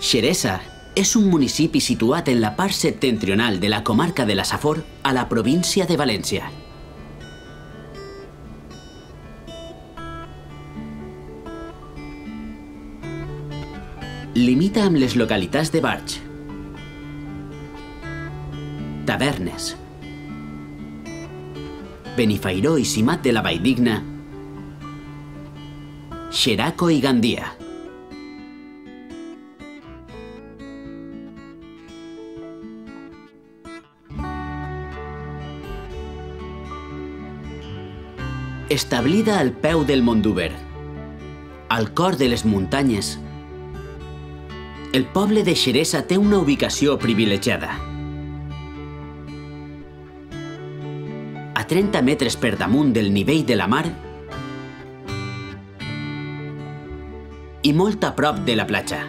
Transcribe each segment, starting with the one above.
Xeresa és un municipi situat en la part septentrional de la comarca de la Safor, a la província de València. Limita amb les localitats de Barx, Tavernes, Benifairó i Simat de la Valldigna, Xeraco i Gandia. Establida al peu del Mondúber, al cor de les muntanyes, el poble de Xeresa té una ubicació privilegiada. A 30 metres per damunt del nivell de la mar i molt a prop de la platja.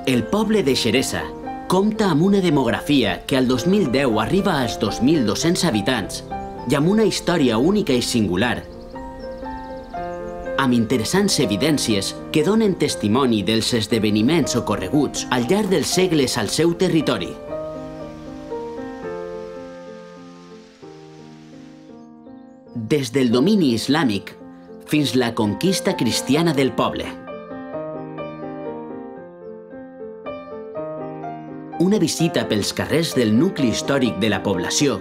El poble de Xeresa compta amb una demografia que al 2010 arriba als 2.200 habitants i amb una història única i singular, amb interessants evidències que donen testimoni dels esdeveniments ocorreguts al llarg dels segles al seu territori. Des del domini islàmic fins la conquista cristiana del poble. Una visita pels carrers del nucli històric de la població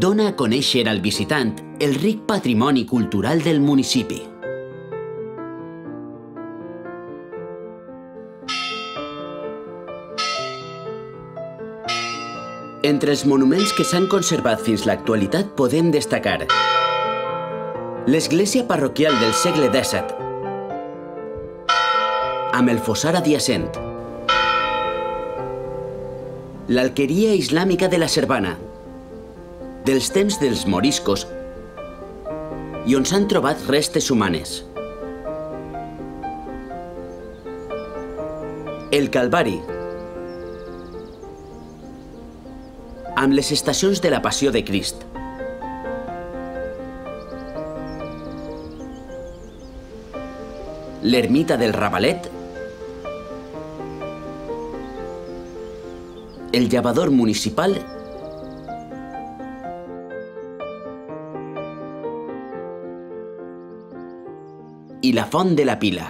dona a conèixer al visitant el ric patrimoni cultural del municipi. Entre els monuments que s'han conservat fins l'actualitat podem destacar l'església parroquial del segle XVII, amb el fossar adjacent, l'alqueria islàmica de la Cervana, dels temps dels moriscos i on s'han trobat restes humanes. El Calvari, amb les estacions de la Passió de Crist. L'ermita del Ravalet, el llavador municipal i la font de la Pila.